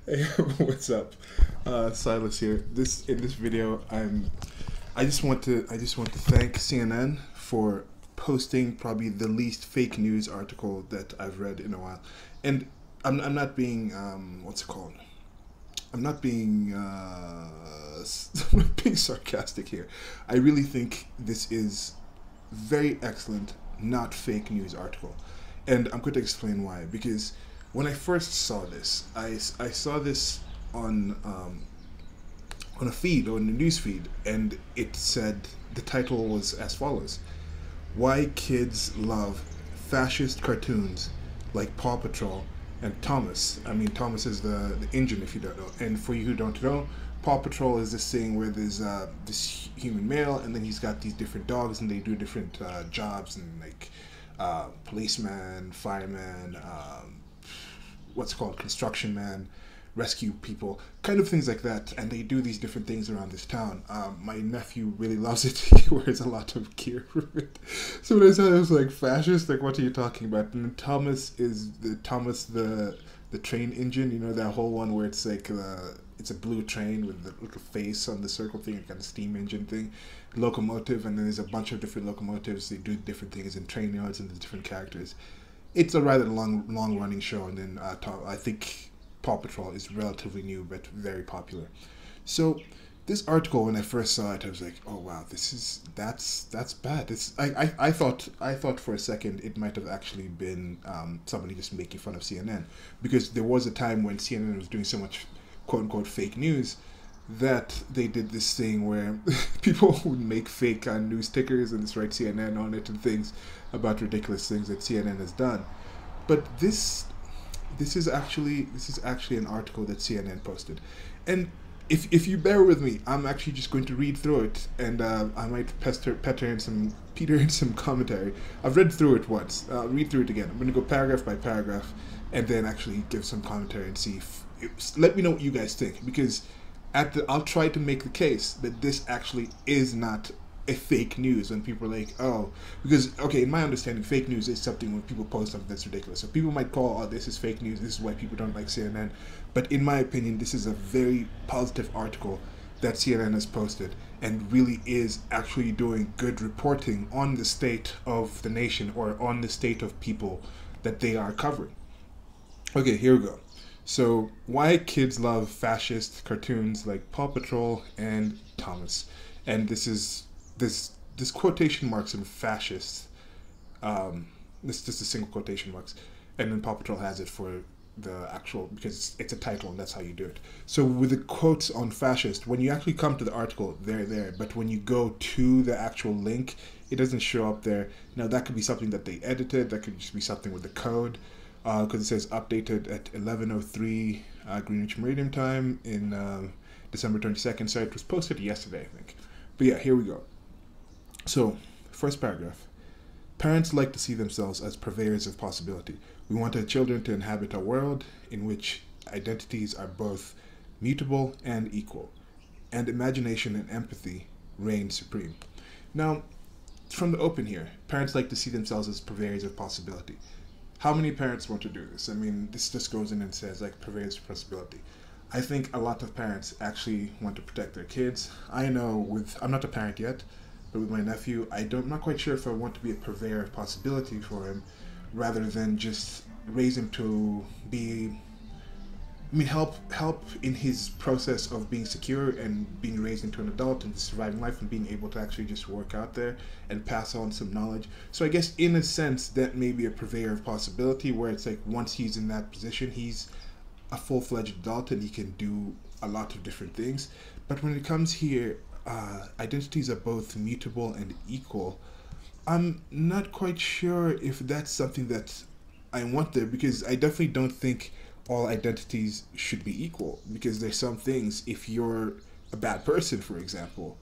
Hey, what's up? Silas here. In this video, I just want to thank CNN for posting probably the least fake news article that I've read in a while, and I'm not being what's it called? I'm not being I'm not being sarcastic here. I really think this is very excellent, not fake news article. And I'm going to explain why. Because when I first saw this, I saw this on a feed, on a news feed, and it said the title was as follows: Why Kids Love Fascist Cartoons Like Paw Patrol and Thomas. I mean, Thomas is the engine, if you don't know. And for you who don't know, Paw Patrol is this thing where there's this human male, and then he's got these different dogs, and they do different jobs, and like policeman, fireman, what's called construction man, rescue people, kind of things like that. And they do these different things around this town. My nephew really loves it. He wears a lot of gear for it. So when I saw it, I was like, fascist? Like, what are you talking about? And Thomas is the train engine. You know, that whole one where it's like it's a blue train with the little face on the circle thing, like a steam engine thing, locomotive, and then there's a bunch of different locomotives. They do different things in train yards and the different characters. It's a rather long running show, and then I think Paw Patrol is relatively new but very popular. So this article, when I first saw it, I was like, oh wow, that's bad. I thought for a second it might have actually been somebody just making fun of CNN, because there was a time when CNN was doing so much quote unquote fake news that they did this thing where people would make fake news stickers and just write CNN on it and things about ridiculous things that CNN has done. But this is actually an article that CNN posted, and if you bear with me, I'm actually just going to read through it, and I might peter in some commentary. I've read through it once. I'll read through it again. I'm going to go paragraph by paragraph, and then actually give some commentary and see if let me know what you guys think, because I'll try to make the case that this actually is not a fake news when people are like, oh, because, okay, in my understanding, fake news is something when people post something that's ridiculous. So people might call, oh, this is fake news, this is why people don't like CNN. But in my opinion, this is a very positive article that CNN has posted, and really is actually doing good reporting on the state of the nation, or on the state of people that they are covering. Okay, here we go. So, why kids love fascist cartoons like Paw Patrol and Thomas. And this quotation marks in fascist. This just a single quotation marks, and then Paw Patrol has it for the actual, because it's a title and that's how you do it. So with the quotes on fascist, when you actually come to the article, they're there, but when you go to the actual link, it doesn't show up there. Now that could be something that they edited. That could just be something with the code. Because it says updated at 11:03 Greenwich Meridian time in December 22nd. So it was posted yesterday, I think. But yeah, here we go. So, first paragraph. Parents like to see themselves as purveyors of possibility. We want our children to inhabit a world in which identities are both mutable and equal, and imagination and empathy reign supreme. Now, from the open here, parents like to see themselves as purveyors of possibility. How many parents want to do this? I mean, this just goes in and says, like, purveyors of possibility. I think a lot of parents actually want to protect their kids. I know I'm not a parent yet, but with my nephew, I'm not quite sure if I want to be a purveyor of possibility for him, rather than just raise him to be, help in his process of being secure and being raised into an adult and surviving life, and being able to actually just work out there and pass on some knowledge. So I guess in a sense that may be a purveyor of possibility, where it's like once he's in that position, he's a full-fledged adult and he can do a lot of different things. But when it comes here, identities are both mutable and equal. I'm not quite sure if that's something that I want there, because I definitely don't think all identities should be equal, because there's some things, if you're a bad person, for example,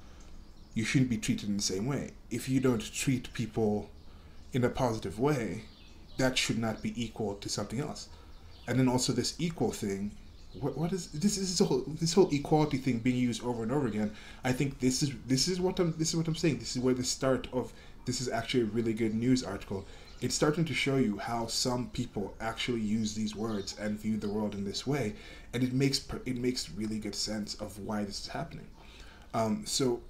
you shouldn't be treated in the same way. If you don't treat people in a positive way, that should not be equal to something else. And then also this equal thing, what is this? Is this whole equality thing being used over and over again? I think this is what I'm saying. This is where the start of this is actually a really good news article. it's starting to show you how some people actually use these words and view the world in this way, and it makes really good sense of why this is happening. So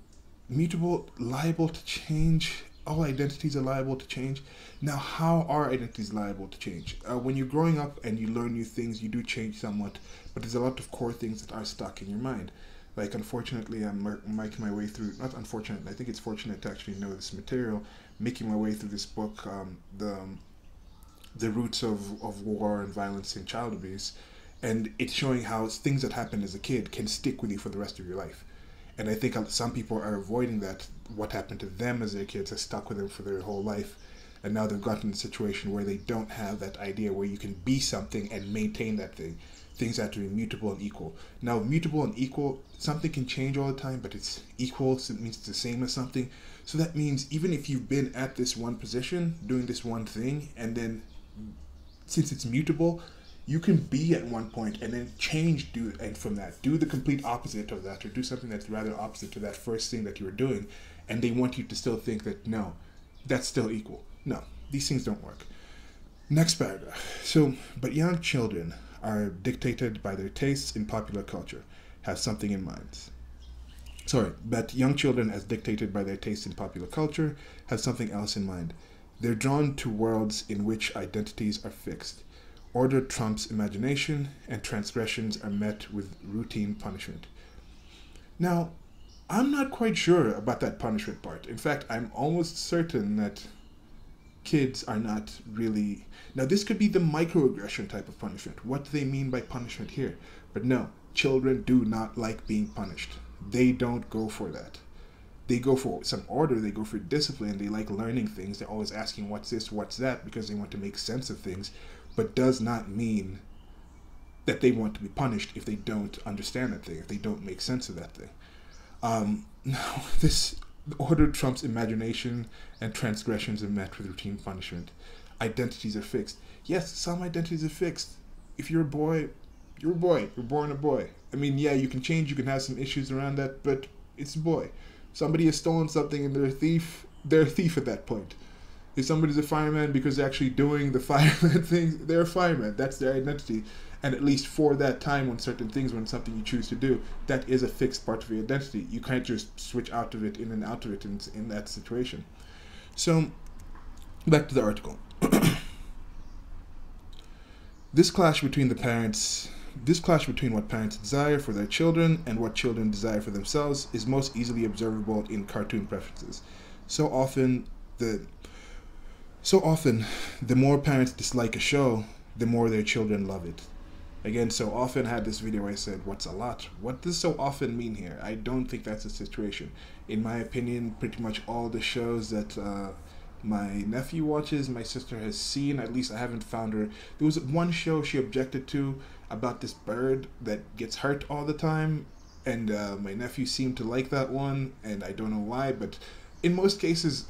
mutable, liable to change. All identities are liable to change. Now, how are identities liable to change? When you're growing up and you learn new things, you do change somewhat, but there's a lot of core things that are stuck in your mind. Like, unfortunately, I'm making my way through, not unfortunately, I think it's fortunate to actually know this material, making my way through this book, the roots of war and violence in child abuse, and it's showing how things that happened as a kid can stick with you for the rest of your life. And I think some people are avoiding that. What happened to them as their kids has stuck with them for their whole life. And now they've gotten in a situation where they don't have that idea where you can be something and maintain that thing. Things have to be mutable and equal. Now, mutable and equal, something can change all the time, but it's equal, so it means it's the same as something. So that means even if you've been at this one position, doing this one thing, and then since it's mutable, you can be at one point and then change, and from that do the complete opposite of that, or do something that's rather opposite to that first thing that you were doing, and they want you to still think that no, that's still equal. No, these things don't work. Next paragraph. So, but young children are dictated by their tastes in popular culture, have something in mind. Sorry, but young children, as dictated by their tastes in popular culture, have something else in mind. They're drawn to worlds in which identities are fixed. Order trumps imagination, and transgressions are met with routine punishment. Now, I'm not quite sure about that punishment part. In fact, I'm almost certain that kids are not really... Now, this could be the microaggression type of punishment. What do they mean by punishment here? But no, children do not like being punished. They don't go for that. They go for some order, they go for discipline, they like learning things. They're always asking what's this, what's that, because they want to make sense of things, but does not mean that they want to be punished if they don't understand that thing, if they don't make sense of that thing. Now, this order trumps imagination, and transgressions are met with routine punishment. Identities are fixed. Yes, some identities are fixed. If you're a boy, you're a boy. You're born a boy. I mean, yeah, you can change, you can have some issues around that, but it's a boy. Somebody has stolen something and they're a thief at that point. If somebody's a fireman because they're actually doing the fireman things, they're a fireman. That's their identity. And at least for that time when certain things, when something you choose to do, that is a fixed part of your identity. You can't just switch out of it, in and out of it in that situation. So, back to the article. This clash between what parents desire for their children and what children desire for themselves is most easily observable in cartoon preferences. So often, the more parents dislike a show, the more their children love it. Again, so often had this video where I said, what's a lot? What does so often mean here? I don't think that's the situation. In my opinion, pretty much all the shows that my nephew watches, my sister has seen, at least I haven't found her. There was one show she objected to about this bird that gets hurt all the time, and my nephew seemed to like that one, and I don't know why, but in most cases,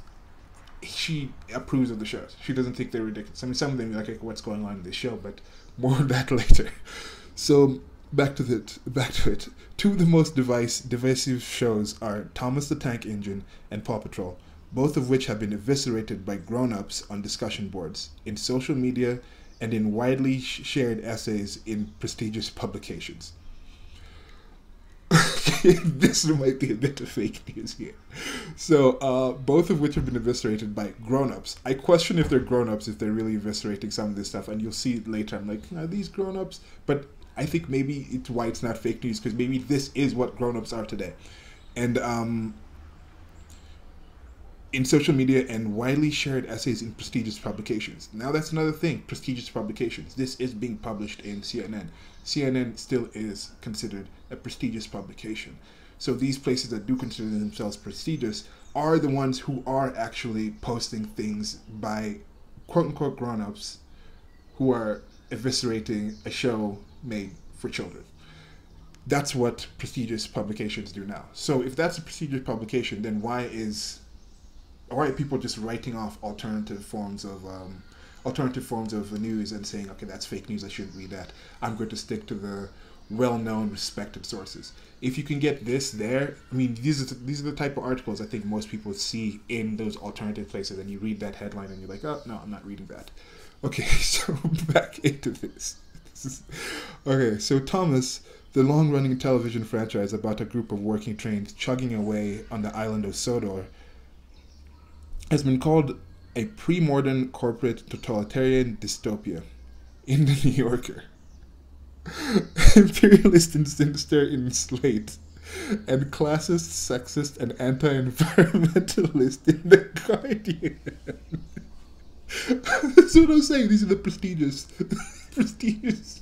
she approves of the shows. She doesn't think they're ridiculous. I mean, some of them are like, what's going on in this show, but more on that later. So, back to it. Two of the most divisive shows are Thomas the Tank Engine and Paw Patrol, both of which have been eviscerated by grown-ups on discussion boards, in social media, and in widely shared essays in prestigious publications. This might be a bit of fake news here. So, both of which have been eviscerated by grown-ups. I question if they're grown-ups, if they're really eviscerating some of this stuff, and you'll see it later. I'm like, are these grown-ups? But I think maybe it's why it's not fake news, because maybe this is what grown-ups are today. And, in social media and widely shared essays in prestigious publications. Now that's another thing, prestigious publications. This is being published in CNN. CNN still is considered a prestigious publication. So these places that do consider themselves prestigious are the ones who are actually posting things by quote-unquote grown-ups who are eviscerating a show made for children. That's what prestigious publications do now. So if that's a prestigious publication, then why are people just writing off alternative forms of the news and saying, okay, that's fake news, I shouldn't read that. I'm going to stick to the well-known, respected sources. If you can get this there, I mean, these are the type of articles I think most people see in those alternative places, and you read that headline and you're like, oh no, I'm not reading that. Okay, so back into this. Okay, so Thomas, the long-running television franchise about a group of working trains chugging away on the island of Sodor, has been called a pre-modern corporate totalitarian dystopia in the New Yorker, imperialist and sinister in Slate, and classist, sexist, and anti-environmentalist in The Guardian. That's what I'm saying. These are the prestigious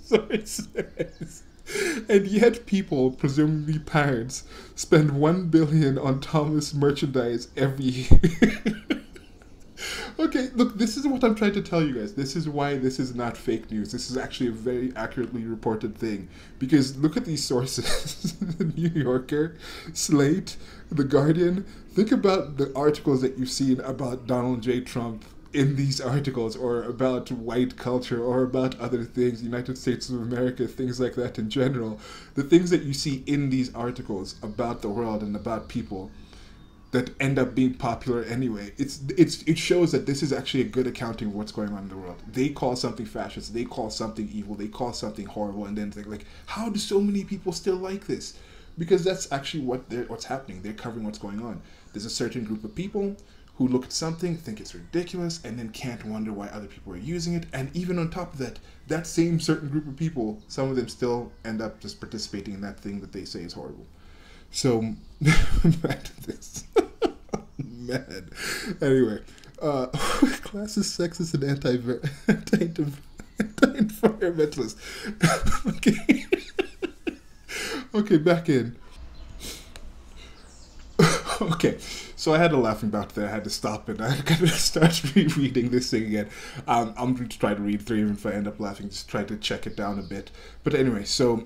sources. And yet people, presumably parents, spend $1 billion on Thomas merchandise every year. Okay, look, this is what I'm trying to tell you guys. This is why this is not fake news. This is actually a very accurately reported thing. Because look at these sources. The New Yorker, Slate, The Guardian. Think about the articles that you've seen about Donald J. Trump in these articles, or about white culture, or about other things, United States of America, things like that in general. The things that you see in these articles about the world and about people that end up being popular anyway. It shows that this is actually a good accounting of what's going on in the world. They call something fascist, they call something evil, they call something horrible, and then they're like, how do so many people still like this? Because that's actually what's happening. They're covering what's going on. There's a certain group of people who look at something, think it's ridiculous, and then can't wonder why other people are using it. And even on top of that, that same certain group of people, some of them still end up just participating in that thing that they say is horrible. So, back to this. Man. Anyway, classist, sexist, and anti-environmentalist. Okay. Okay, back in. Okay, so I had a laughing bout there. I had to stop it. I gotta start rereading this thing again. I'm going to try to read through, even if I end up laughing, just try to check it down a bit. But anyway, so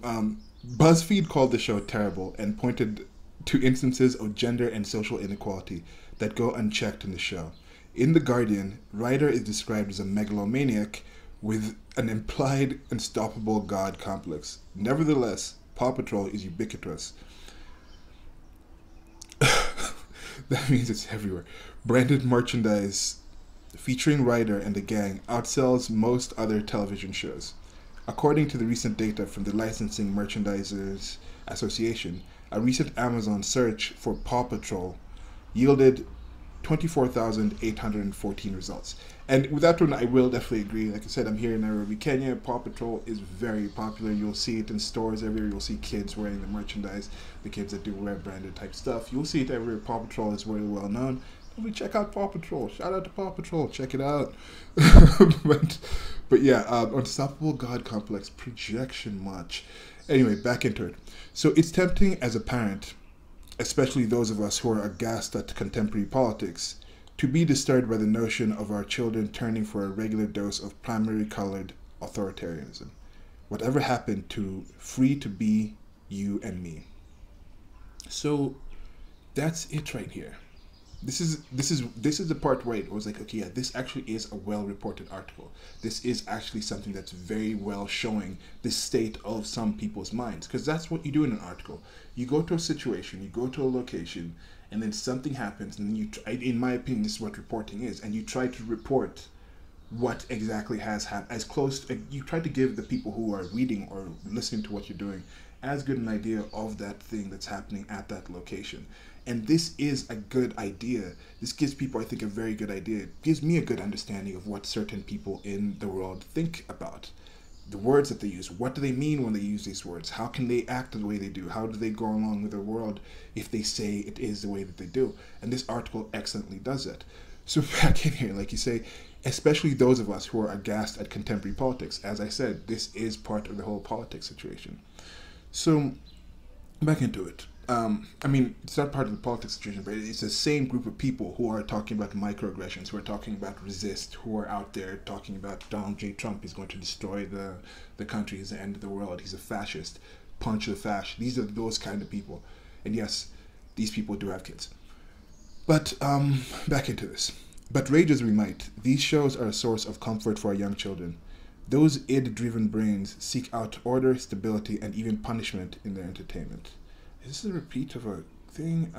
BuzzFeed called the show terrible and pointed to instances of gender and social inequality that go unchecked in the show. In The Guardian, Ryder is described as a megalomaniac with an implied unstoppable god complex. Nevertheless, Paw Patrol is ubiquitous. That means it's everywhere. Branded merchandise featuring Ryder and the gang outsells most other television shows. According to the recent data from the Licensing Merchandisers Association, a recent Amazon search for Paw Patrol yielded 24,814 results. And with that one, I will definitely agree. Like I said, I'm here in Nairobi, Kenya. Paw Patrol is very popular. You'll see it in stores everywhere. You'll see kids wearing the merchandise, the kids that do wear branded type stuff. You'll see it everywhere. Paw Patrol is very well known. Definitely check out Paw Patrol. Shout out to Paw Patrol. Check it out. but yeah, Unstoppable God Complex, projection much. Anyway, back into it. So it's tempting as a parent, especially those of us who are aghast at contemporary politics, to be disturbed by the notion of our children turning for a regular dose of primary colored authoritarianism. Whatever happened to free to be you and me? So that's it right here. This is the part where it was like, okay, yeah, this actually is a well-reported article. This is actually something that's very well showing the state of some people's minds, because that's what you do in an article. You go to a situation, you go to a location, and then something happens, and then you try, in my opinion, this is what reporting is, and you try to report what exactly has happened, as close to, you try to give the people who are reading or listening to what you're doing as good an idea of that thing that's happening at that location. And this is a good idea. This gives people, I think, a very good idea. It gives me a good understanding of what certain people in the world think about. The words that they use. What do they mean when they use these words? How can they act the way they do? How do they go along with the world if they say it is the way that they do? And this article excellently does that. So back in here, like you say, especially those of us who are aghast at contemporary politics. As I said, this is part of the whole politics situation. So back into it. I mean, it's not part of the politics situation, but it's the same group of people who are talking about microaggressions, who are talking about resist, who are out there talking about Donald J. Trump is going to destroy the country, he's the end of the world, he's a fascist, punch the fash. These are those kind of people. And yes, these people do have kids. But back into this. But rage as we might, these shows are a source of comfort for our young children. Those id-driven brains seek out order, stability, and even punishment in their entertainment. Is this a repeat of a thing?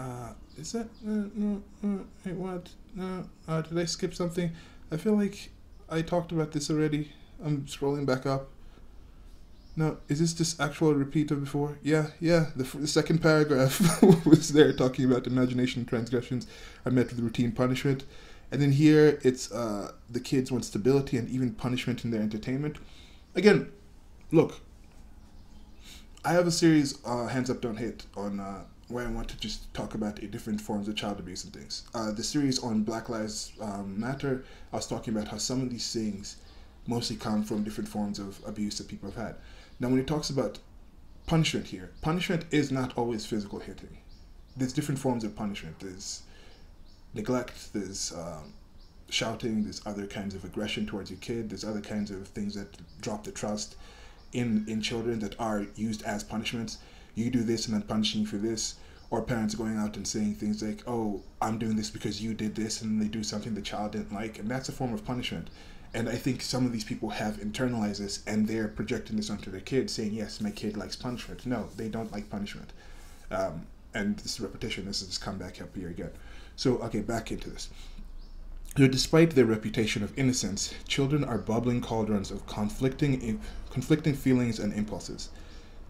Is that... no, wait, what? No, did I skip something? I feel like I talked about this already. I'm scrolling back up. No, is this just actual repeat of before? Yeah. The second paragraph was there talking about imagination transgressions are met with routine punishment. And then here it's the kids want stability and even punishment in their entertainment. Again, look, I have a series, Hands Up Don't Hit, on where I want to just talk about different forms of child abuse and things. The series on Black Lives Matter, I was talking about how some of these things mostly come from different forms of abuse that people have had. Now, when it talks about punishment here, punishment is not always physical hitting. There's different forms of punishment. There's neglect, there's shouting, there's other kinds of aggression towards your kid, there's other kinds of things that drop the trust in children that are used as punishments. You do this and I'm punishing you for this. Or parents going out and saying things like, oh, I'm doing this because you did this, and they do something the child didn't like, and that's a form of punishment. And I think some of these people have internalized this, and they're projecting this onto their kids, saying, yes, my kid likes punishment. No, they don't like punishment. And this repetition, this has just come back up here again. So, okay, back into this. So despite their reputation of innocence, children are bubbling cauldrons of conflicting feelings and impulses.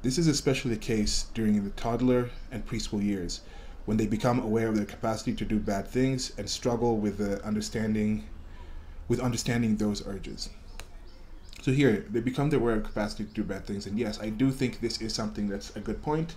This is especially the case during the toddler and preschool years, when they become aware of their capacity to do bad things and struggle with understanding those urges. So here, they become aware of capacity to do bad things, and yes, I do think this is something that's a good point.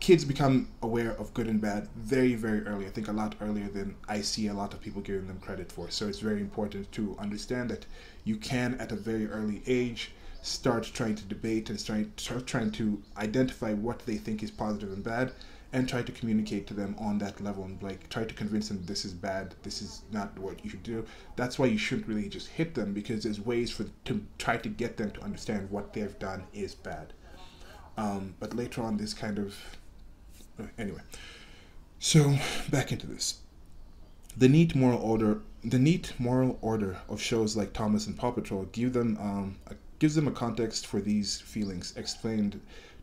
Kids become aware of good and bad very, very early. I think a lot earlier than I see a lot of people giving them credit for. So it's very important to understand that you can, at a very early age, start trying to debate and start trying to identify what they think is positive and bad, and try to communicate to them on that level, and like try to convince them this is bad, this is not what you should do. That's why you shouldn't really just hit them, because there's ways to try to get them to understand what they've done is bad. But later on, this kind of anyway. So back into this. The neat moral order of shows like Thomas and Paw Patrol gives them a context for these feelings, explained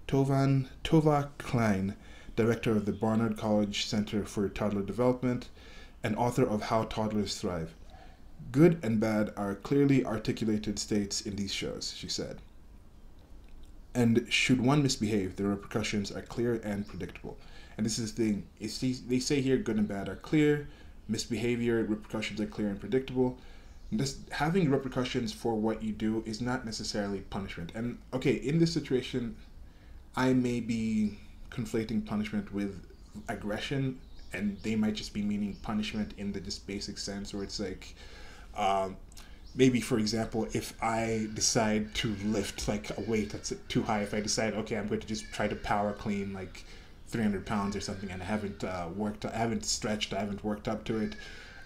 Tova Klein, director of the Barnard College Center for Toddler Development and author of How Toddlers Thrive. Good and bad are clearly articulated states in these shows, she said. And should one misbehave, the repercussions are clear and predictable. And this is the thing, they say here good and bad are clear, misbehavior, repercussions are clear and predictable. Having repercussions for what you do is not necessarily punishment. And okay, in this situation, I may be conflating punishment with aggression, and they might just be meaning punishment in the just basic sense, where it's like, maybe, for example, if I decide to lift like a weight that's too high, if I decide, okay, I'm going to just try to power clean like 300 pounds or something, and I haven't stretched, I haven't worked up to it,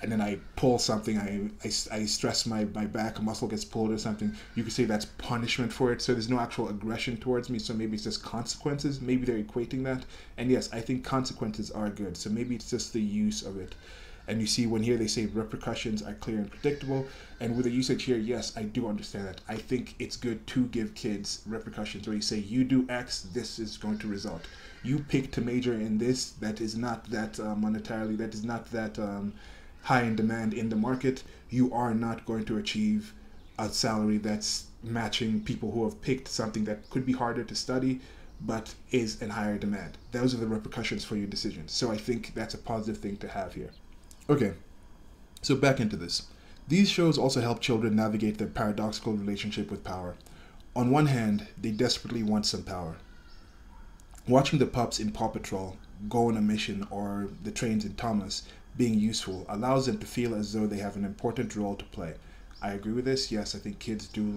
and then I pull something, I stress my back, a muscle gets pulled or something, you could say that's punishment for it. So there's no actual aggression towards me, so maybe it's just consequences. Maybe they're equating that. And yes, I think consequences are good, so maybe it's just the use of it. And you see when here they say repercussions are clear and predictable, and with the usage here, yes, I do understand that. I think it's good to give kids repercussions where you say, you do X, this is going to result. You pick to major in this, that is not that monetarily, that is not that high in demand in the market, you are not going to achieve a salary that's matching people who have picked something that could be harder to study but is in higher demand. Those are the repercussions for your decisions. So I think that's a positive thing to have here. Okay, so back into this. These shows also help children navigate their paradoxical relationship with power. On one hand, they desperately want some power. Watching the pups in Paw Patrol go on a mission, or the trains in Thomas, being useful allows them to feel as though they have an important role to play. I agree with this. Yes, I think kids do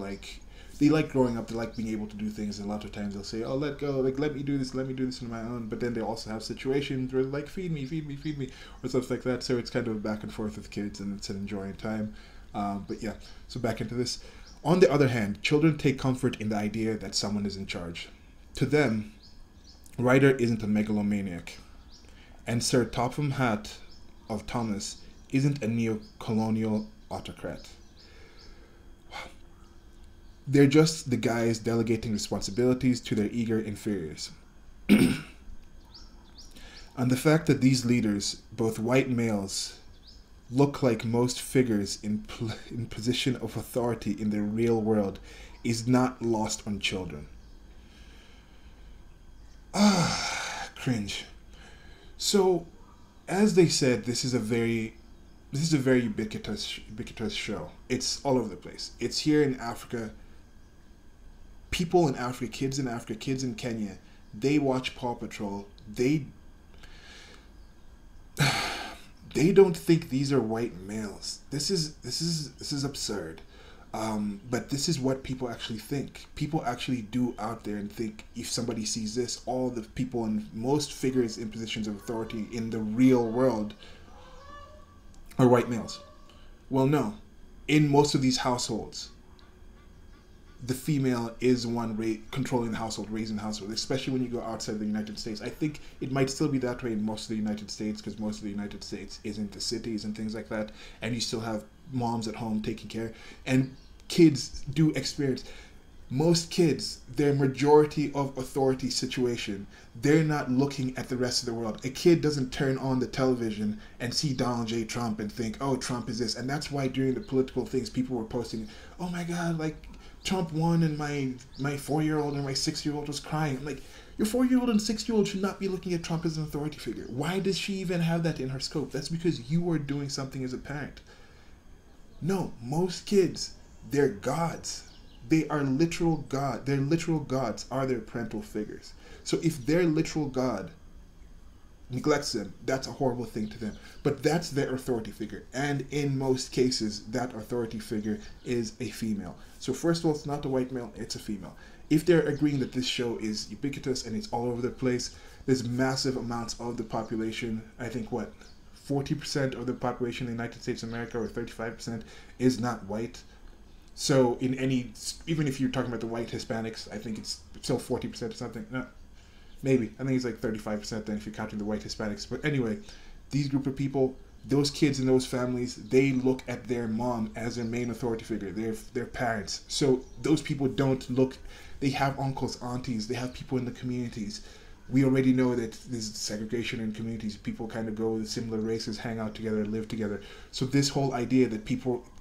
they like growing up, they like being able to do things, and a lot of times they'll say, oh, let go, like, let me do this on my own, but then they also have situations where they're like, feed me, or stuff like that, so it's kind of a back and forth with kids, and it's an enjoying time. But yeah, so back into this. On the other hand, children take comfort in the idea that someone is in charge. To them, Ryder isn't a megalomaniac, and Sir Topham Hatt of Thomas isn't a neo-colonial autocrat. They're just the guys delegating responsibilities to their eager inferiors. And the fact that these leaders, both white males, look like most figures in position of authority in the real world is not lost on children. Cringe. So, as they said, this is a very ubiquitous show. It's all over the place. It's here in Africa. People in Africa, kids in Africa, kids in Kenya, they watch Paw Patrol. They don't think these are white males. This is absurd. But this is what people actually think. People actually do out there and think if somebody sees this, all the people and most figures in positions of authority in the real world are white males. Well, no. In most of these households, the female is one controlling the household, raising the household, especially when you go outside the United States. I think it might still be that way in most of the United States because most of the United States isn't the cities and things like that, and you still have moms at home taking care. And kids do experience, most kids, their majority of authority situation, they're not looking at the rest of the world. A kid doesn't turn on the television and see Donald J. Trump and think, oh, Trump is this. And that's why during the political things, people were posting, oh my God, like, Trump won and my 4-year-old and my 6-year-old was crying. I'm like, your 4-year-old and 6-year-old should not be looking at Trump as an authority figure. Why does she even have that in her scope? That's because you are doing something as a parent. No, most kids, they're gods. They are literal God. Their literal gods are their parental figures. So if their literal God neglects them, that's a horrible thing to them. But that's their authority figure. And in most cases, that authority figure is a female. So first of all, it's not a white male, it's a female. If they're agreeing that this show is ubiquitous and it's all over the place, there's massive amounts of the population, I think 40% of the population in the United States of America, or 35%, is not white. So in any, even if you're talking about the white Hispanics, I think it's still 40% or something. No, maybe. I think it's like 35% then if you're counting the white Hispanics. But anyway, these group of people, those kids in those families, they look at their mom as their main authority figure, their parents. So those people don't look, they have uncles, aunties, they have people in the communities. We already know that there's segregation in communities. People kind of go with similar races, hang out together, live together. So this whole idea that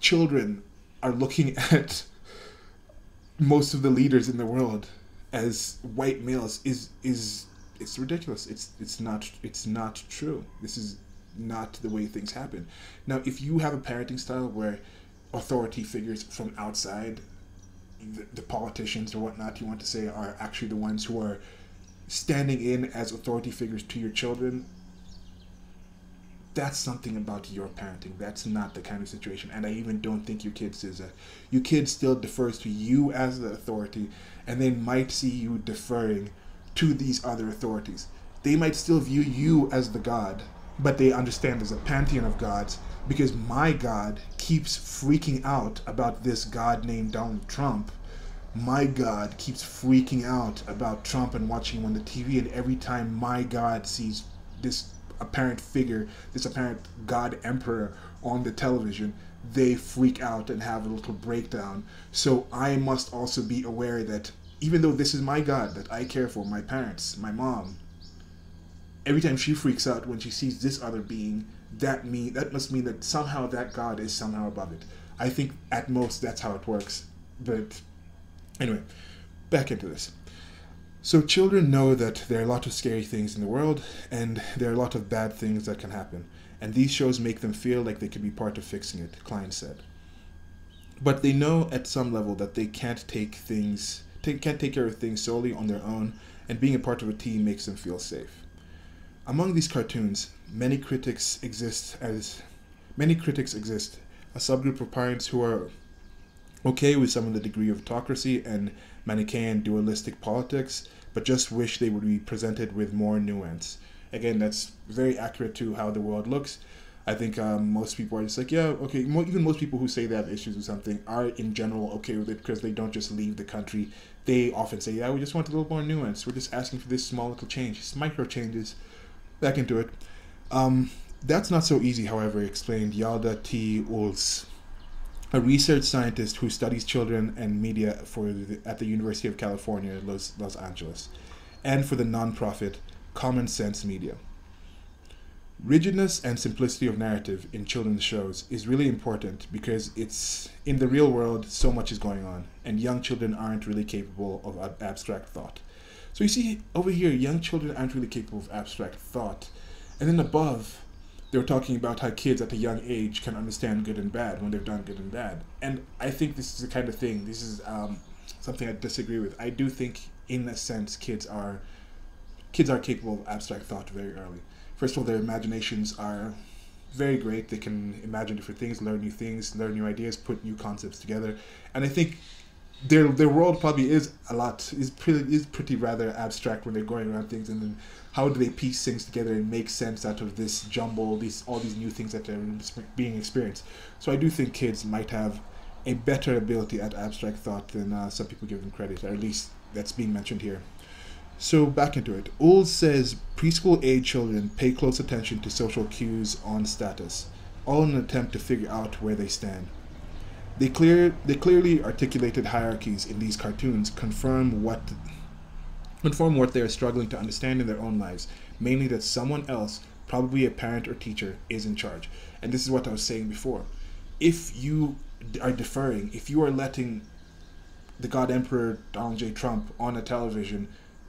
children are looking at most of the leaders in the world as white males is it's ridiculous. It's not true. This is not the way things happen. Now, if you have a parenting style where authority figures from outside, the politicians or whatnot you want to say, are actually the ones who are standing in as authority figures to your children, that's something about your parenting. That's not the kind of situation. And I even don't think your kid says that. Your kid still defers to you as the authority, and they might see you deferring to these other authorities. They might still view you as the God, but they understand there's a pantheon of gods, because my God keeps freaking out about this God named Donald Trump. My God keeps freaking out about Trump and watching him on the TV, and every time my God sees this apparent figure, this apparent God emperor on the television, they freak out and have a little breakdown. So I must also be aware that even though this is my God that I care for, my parents, my mom, every time she freaks out when she sees this other being, that must mean that somehow that God is somehow above it. I think at most that's how it works. But anyway, back into this. So children know that there are a lot of scary things in the world, and there are a lot of bad things that can happen. And these shows make them feel like they could be part of fixing it, Klein said. But they know at some level that they can't take care of things solely on their own, and being a part of a team makes them feel safe. Among these cartoons, many critics exist, a subgroup of parents who are okay with some of the degree of autocracy and Manichaean dualistic politics, but just wish they would be presented with more nuance. Again, that's very accurate to how the world looks. I think most people are just like, yeah, okay. Even most people who say they have issues with something are in general okay with it because they don't just leave the country. They often say, yeah, we just want a little more nuance. We're just asking for this small little change, just micro changes. Back into it. That's not so easy, however, explained Yalda T. Ulz, a research scientist who studies children and media at the University of California, Los Angeles, and for the nonprofit Common Sense Media. Rigidness and simplicity of narrative in children's shows is really important because it's in the real world so much is going on and young children aren't really capable of abstract thought. So you see over here, young children aren't really capable of abstract thought. And then above, they were talking about how kids at a young age can understand good and bad when they've done good and bad. And I think this is the kind of thing, this is something I disagree with. I do think, in a sense, kids are capable of abstract thought very early. First of all, their imaginations are very great. They can imagine different things, learn new ideas, put new concepts together. And I think their world probably is pretty rather abstract when they're going around things, and then how do they piece things together and make sense out of this jumble, all these new things that they're being experienced. So I do think kids might have a better ability at abstract thought than some people give them credit, or at least that's being mentioned here. So back into it. Old says preschool age children pay close attention to social cues on status, all in an attempt to figure out where they stand. The clearly articulated hierarchies in these cartoons confirm what they are struggling to understand in their own lives, mainly that someone else, probably a parent or teacher, is in charge. And this is what I was saying before. If you are deferring, if you are letting the God Emperor Donald J. Trump on a television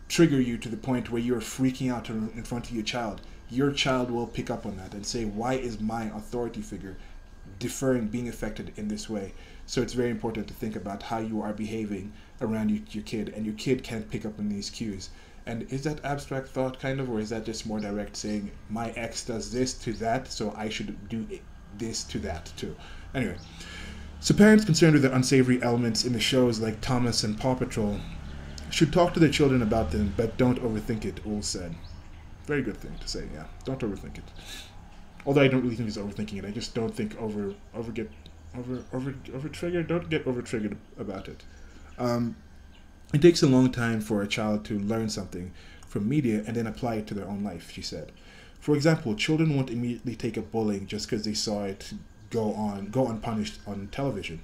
trigger you to the point where you're freaking out in front of your child will pick up on that and say, why is my authority figure deferring, being affected in this way? So it's very important to think about how you are behaving around your kid, and your kid can't pick up on these cues. And is that abstract thought kind of, or is that just more direct saying, my ex does this to that, so I should do this to that too? Anyway, so parents concerned with the unsavory elements in the shows like Thomas and Paw Patrol should talk to their children about them, but don't overthink it, Ool said. Very good thing to say, yeah. Don't overthink it. Although I don't really think it's overthinking it. I just don't think over triggered. Don't get over triggered about it. It takes a long time for a child to learn something from media and then apply it to their own life, she said. For example, children won't immediately take up bullying just because they saw it go unpunished on television.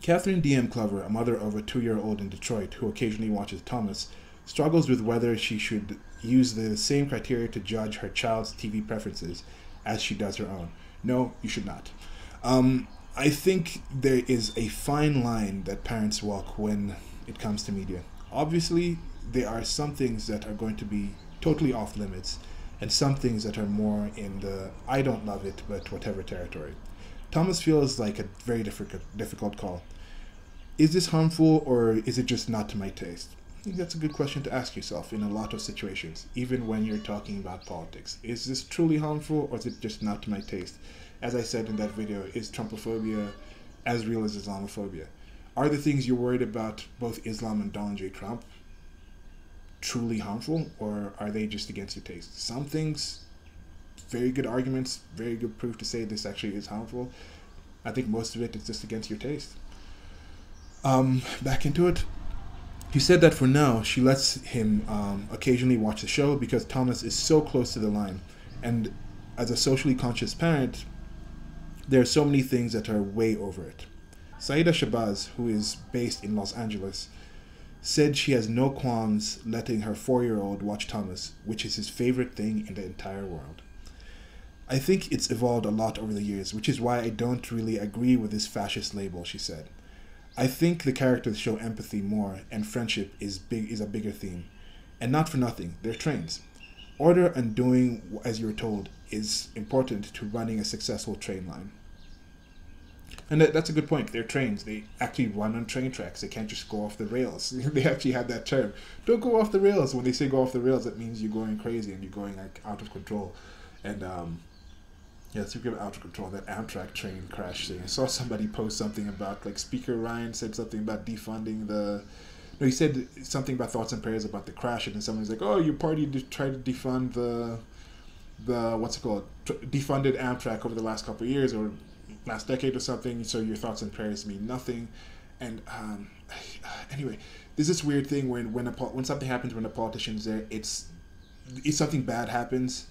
Catherine D.M. Clover, a mother of a 2-year-old in Detroit who occasionally watches Thomas, struggles with whether she should use the same criteria to judge her child's TV preferences as she does her own. No, you should not. I think there is a fine line that parents walk when it comes to media. Obviously, there are some things that are going to be totally off limits, and some things that are more in the I don't love it, but whatever territory. Thomas feels like a very difficult call. Is this harmful, or is it just not to my taste? I think that's a good question to ask yourself in a lot of situations, even when you're talking about politics. Is this truly harmful, or is it just not to my taste? As I said in that video, is Trumpophobia as real as Islamophobia? Are the things you're worried about, both Islam and Donald J. Trump, truly harmful, or are they just against your taste? Some things, very good arguments, very good proof to say this actually is harmful. I think most of it is just against your taste. Back into it. He said that for now, she lets him occasionally watch the show because Thomas is so close to the line. And as a socially conscious parent, there are so many things that are way over it. Saida Shabazz, who is based in Los Angeles, said she has no qualms letting her 4-year-old watch Thomas, which is his favorite thing in the entire world. I think it's evolved a lot over the years, which is why I don't really agree with this fascist label, she said. I think the characters show empathy more, and friendship is a bigger theme. And not for nothing, they're trains. Order and doing as you're told is important to running a successful train line. And that's a good point. They're trains. They actually run on train tracks. They can't just go off the rails. They actually have that term. Don't go off the rails. When they say go off the rails, that means you're going crazy and you're going like out of control. And speaking of out of control, that Amtrak train crash thing. I saw somebody post something about, like, Speaker Ryan said something about defunding the... No, he said something about thoughts and prayers about the crash, and then someone's like, oh, your party tried to defund the what's it called? Defunded Amtrak over the last couple of years, or last decade or something, so your thoughts and prayers mean nothing. And anyway, there's this weird thing when something happens when a politician's there, it's something bad happens,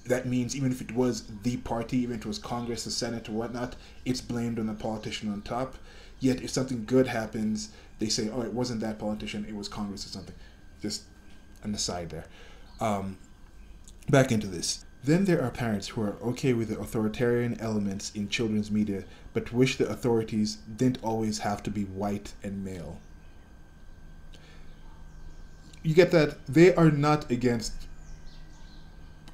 that means even if it was the party, even if it was Congress, the Senate, or whatnot, it's blamed on the politician on top. Yet if something good happens, they say, oh, it wasn't that politician, it was Congress or something. Just an aside there. Back into this. Then there are parents who are okay with the authoritarian elements in children's media, but wish the authorities didn't always have to be white and male. You get that? They are not against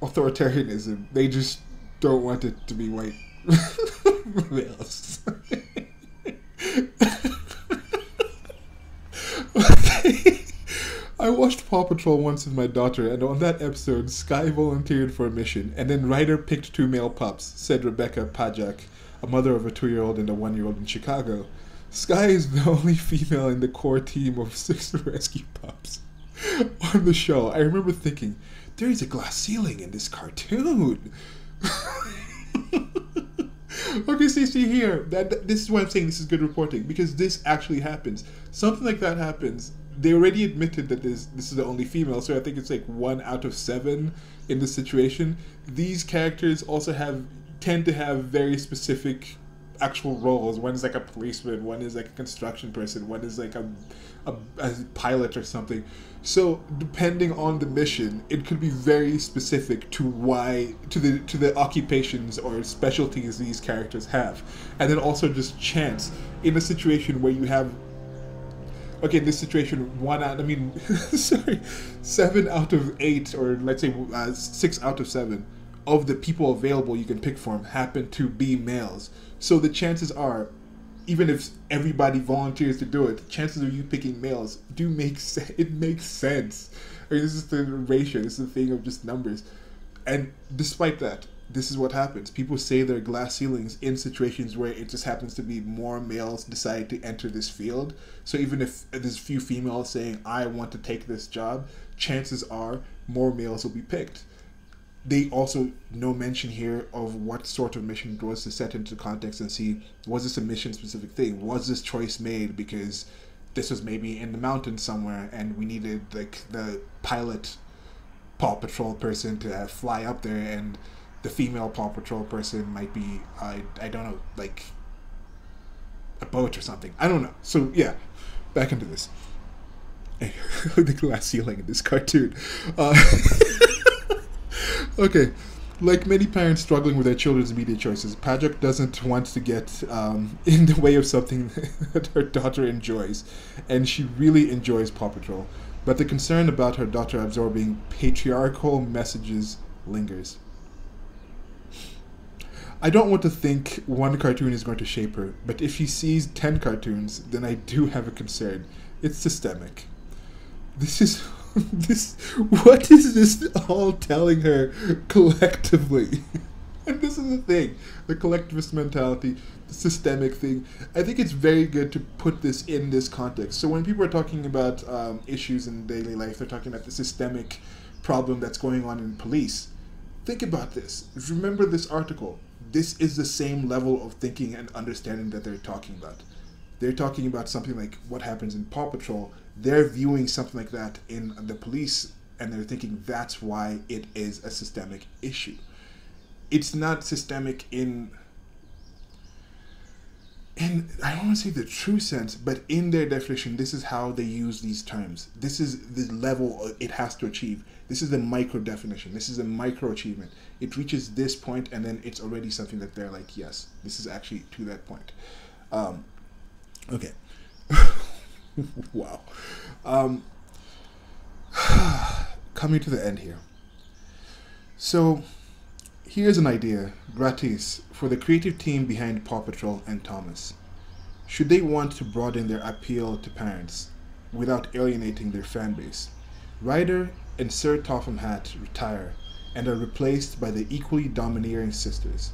authoritarianism. They just don't want it to be white males. I watched Paw Patrol once with my daughter, and on that episode, Sky volunteered for a mission, and then Ryder picked 2 male pups, said Rebecca Pajak, a mother of a 2-year-old and a 1-year-old in Chicago. Sky is the only female in the core team of 6 rescue pups on the show. I remember thinking, there is a glass ceiling in this cartoon. Okay, see here. This is why I'm saying this is good reporting, because this actually happens. Something like that happens. They already admitted that this is the only female, so I think it's like 1 out of 7 in this situation. These characters also tend to have very specific actual roles. One is like a policeman, one is like a construction person, one is like a pilot or something. So depending on the mission, it could be very specific to the occupations or specialties these characters have, and then also just chance in a situation where you have. Okay, in this situation, 7 out of 8, or let's say 6 out of 7 of the people available you can pick from happen to be males. So the chances are, even if everybody volunteers to do it, the chances of you picking males do make sense. It makes sense. I mean, this is the ratio. This is the thing of just numbers. And despite that, this is what happens. People say there are glass ceilings in situations where it just happens to be more males decide to enter this field. So even if there's few females saying, I want to take this job, chances are more males will be picked. They also no mention here of what sort of mission it was, to set into context and see, was this a mission specific thing? Was this choice made because this was maybe in the mountains somewhere and we needed like the pilot Paw Patrol person to fly up there, and the female Paw Patrol person might be, I don't know, like a boat or something. I don't know. So yeah, back into this. The glass ceiling in this cartoon. Okay, like many parents struggling with their children's media choices, Pajak doesn't want to get in the way of something that her daughter enjoys, and she really enjoys Paw Patrol. But the concern about her daughter absorbing patriarchal messages lingers. I don't want to think one cartoon is going to shape her, but if she sees 10 cartoons, then I do have a concern. It's systemic. What is this all telling her collectively? And this is the thing, the collectivist mentality, the systemic thing. I think it's very good to put this in this context. So when people are talking about issues in daily life, they're talking about the systemic problem that's going on in police. Think about this. Remember this article. This is the same level of thinking and understanding that they're talking about. They're talking about something like what happens in Paw Patrol. They're viewing something like that in the police, and they're thinking that's why it is a systemic issue. It's not systemic in I don't want to say the true sense, but in their definition, this is how they use these terms. This is the level it has to achieve. This is the micro definition. This is a micro achievement. It reaches this point, and then it's already something that they're like, yes, this is actually to that point. Okay. Wow. Coming to the end here. So, here's an idea, gratis, for the creative team behind Paw Patrol and Thomas. Should they want to broaden their appeal to parents without alienating their fan base, Ryder and Sir Topham Hatt retire and are replaced by the equally domineering sisters.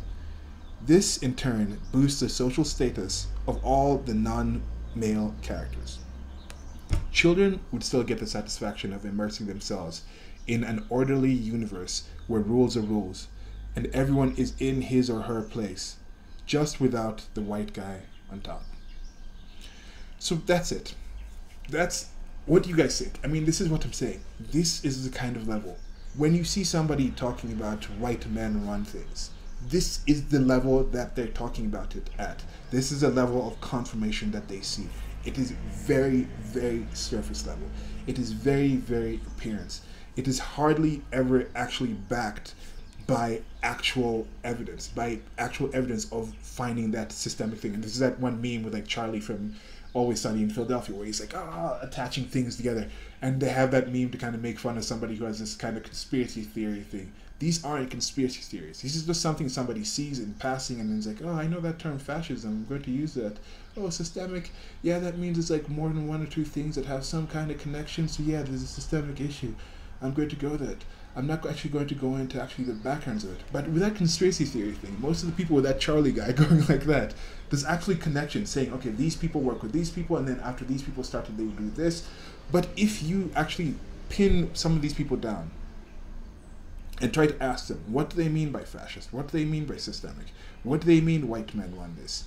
This, in turn, boosts the social status of all the non-male characters. Children would still get the satisfaction of immersing themselves in an orderly universe where rules are rules, and everyone is in his or her place, just without the white guy on top. So that's it. What do you guys think? I mean, this is what I'm saying. This is the kind of level. when you see somebody talking about white men run things, this is the level that they're talking about it at. This is a level of confirmation that they see. It is very, very surface level. It is very, very appearance. It is hardly ever actually backed by actual evidence, of finding that systemic thing. And this is that one meme with like Charlie from Always Sunny in Philadelphia, where he's like, attaching things together. And they have that meme to kind of make fun of somebody who has this kind of conspiracy theory thing. These aren't conspiracy theories. This is just something somebody sees in passing and then is like, I know that term fascism, I'm going to use that. Oh, systemic, yeah, that means it's like more than one or two things that have some kind of connection, so yeah, there's a systemic issue. I'm going to go that. I'm not actually going to go into actually the backgrounds of it. But with that conspiracy theory thing, most of the people with that Charlie guy going like that, there's actually connections saying, okay, these people work with these people, and then after these people started, they would do this. But if you actually pin some of these people down and try to ask them, what do they mean by fascist? What do they mean by systemic? What do they mean white men run this?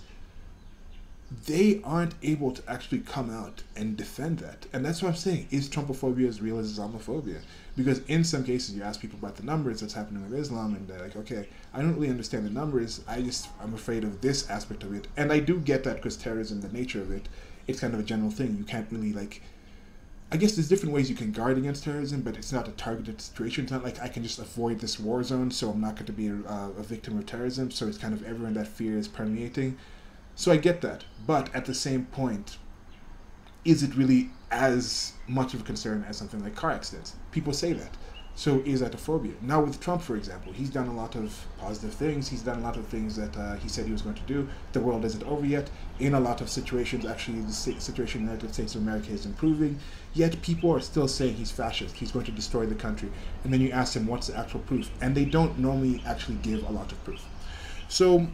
They aren't able to actually come out and defend that. And that's what I'm saying. Is Trumpophobia as real as Islamophobia? Because in some cases, you ask people about the numbers that's happening with Islam, and they're like, okay, I don't really understand the numbers. I'm afraid of this aspect of it. And I do get that because terrorism, the nature of it, it's kind of a general thing. You can't really, like, I guess there's different ways you can guard against terrorism, but it's not a targeted situation. It's not like I can just avoid this war zone, so I'm not going to be a victim of terrorism. So it's kind of everyone that fear is permeating. So I get that. But at the same point, is it really as much of a concern as something like car accidents? People say that. So is that a phobia? Now with Trump, for example, he's done a lot of positive things. He's done a lot of things that he said he was going to do. The world isn't over yet. In a lot of situations, actually, the situation in the United States of America is improving. Yet people are still saying he's fascist. He's going to destroy the country. And then you ask them, what's the actual proof? And they don't normally actually give a lot of proof. So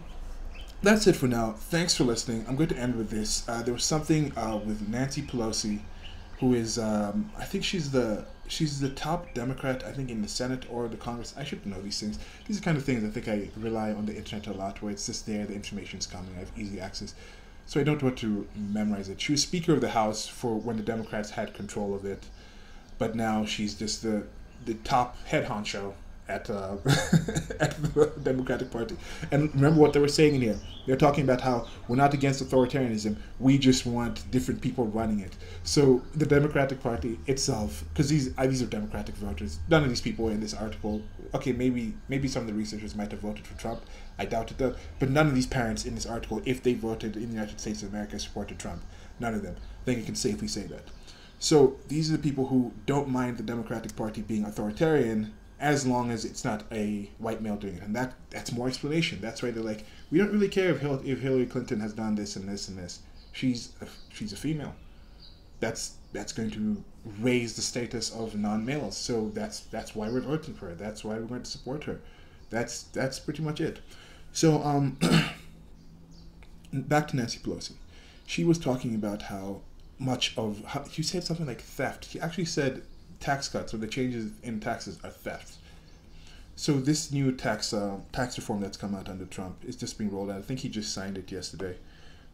that's it for now. Thanks for listening. I'm going to end with this. There was something with Nancy Pelosi, who is, I think she's the top Democrat, I think, in the Senate or the Congress. I should know these things. These are kind of things I think I rely on the internet a lot, where it's just there, the information's coming, I have easy access. So I don't want to memorize it. She was Speaker of the House for when the Democrats had control of it, but now she's just the top head honcho at the Democratic Party. And remember what they were saying in here. They're talking about how we're not against authoritarianism, we just want different people running it. So the Democratic Party itself, because these are Democratic voters, none of these people in this article, okay, maybe some of the researchers might have voted for Trump, I doubt it though, but none of these parents in this article, if they voted in the United States of America, supported Trump. None of them. I think I can safely say that. So these are the people who don't mind the Democratic Party being authoritarian, as long as it's not a white male doing it. And that's more explanation. That's why they're like, we don't really care if Hillary Clinton has done this and this and this. She's a female. That's going to raise the status of non-males. So that's why we're voting for her. That's why we're going to support her. That's pretty much it. So back to Nancy Pelosi. She was talking about how she said something like theft. She actually said tax cuts or the changes in taxes are theft. So this new tax reform that's come out under Trump is just being rolled out. I think he just signed it yesterday,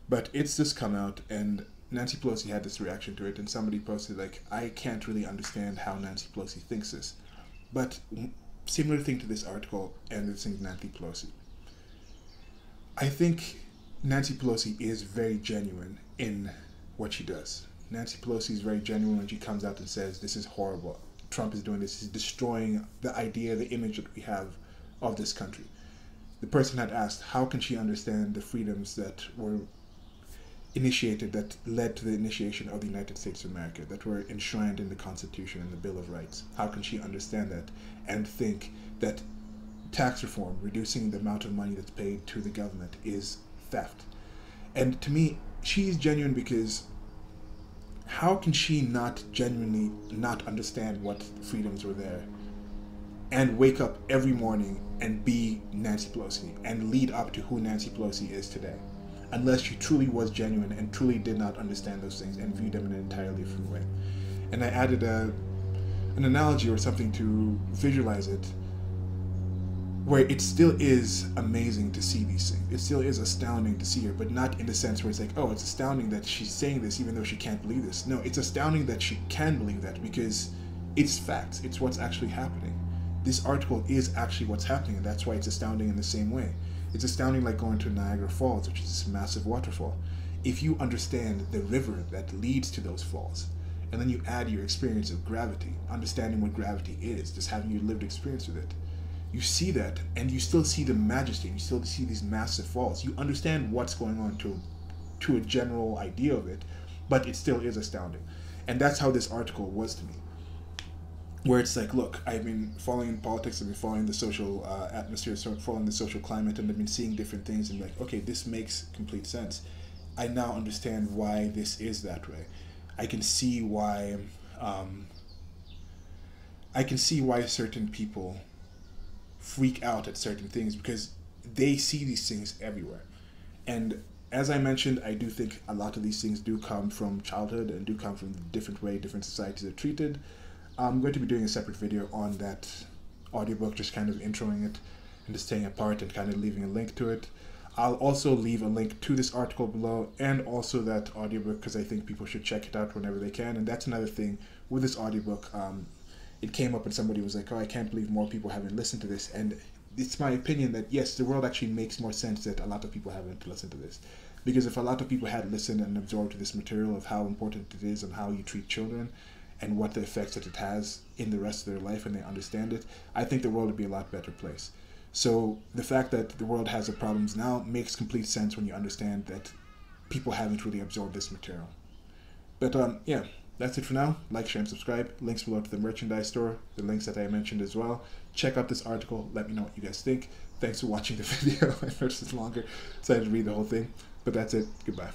but it's just come out, and Nancy Pelosi had this reaction to it, and somebody posted like, I can't really understand how Nancy Pelosi thinks this. But similar thing to this article and this thing with Nancy Pelosi. I think Nancy Pelosi is very genuine in what she does. Nancy Pelosi is very genuine when she comes out and says, this is horrible. Trump is doing this. He's destroying the idea, the image that we have of this country. The person had asked, how can she understand the freedoms that were initiated, that led to the initiation of the United States of America, that were enshrined in the Constitution and the Bill of Rights? How can she understand that and think that tax reform, reducing the amount of money that's paid to the government, is theft? And to me, she's genuine because how can she not genuinely not understand what freedoms were there and wake up every morning and be Nancy Pelosi and lead up to who Nancy Pelosi is today, unless she truly was genuine and truly did not understand those things and viewed them in an entirely different way? And I added an analogy or something to visualize it, where it still is amazing to see these things. It still is astounding to see her, but not in the sense where it's like, oh, it's astounding that she's saying this even though she can't believe this. No, it's astounding that she can believe that because it's facts. It's what's actually happening. this article is actually what's happening, and that's why it's astounding in the same way. It's astounding like going to Niagara Falls, which is this massive waterfall. If you understand the river that leads to those falls, and then you add your experience of gravity, understanding what gravity is, just having your lived experience with it, you see that, and you still see the majesty, you still see these massive falls. You understand what's going on to a general idea of it, but it still is astounding. And that's how this article was to me. Where it's like, look, I've been following politics, I've been following the social atmosphere, following the social climate, and I've been seeing different things, and like, okay, this makes complete sense. I now understand why this is that way. I can see why certain people freak out at certain things, because they see these things everywhere. And as I mentioned, I do think a lot of these things do come from childhood and do come from the different way different societies are treated. I'm going to be doing a separate video on that audiobook, just kind of introing it and just staying apart and kind of leaving a link to it. I'll also leave a link to this article below and also that audiobook, because I think people should check it out whenever they can. And that's another thing with this audiobook. It came up and somebody was like, oh, I can't believe more people haven't listened to this. And it's my opinion that, yes, the world actually makes more sense that a lot of people haven't listened to this. Because if a lot of people had listened and absorbed this material of how important it is and how you treat children and what the effects that it has in the rest of their life, and they understand it, I think the world would be a lot better place. So the fact that the world has the problems now makes complete sense when you understand that people haven't really absorbed this material. But yeah, that's it for now. Like, share, and subscribe. Links below to the merchandise store, the links that I mentioned as well. Check out this article. Let me know what you guys think. Thanks for watching the video. I know this is longer, so I had to read the whole thing. But that's it. Goodbye.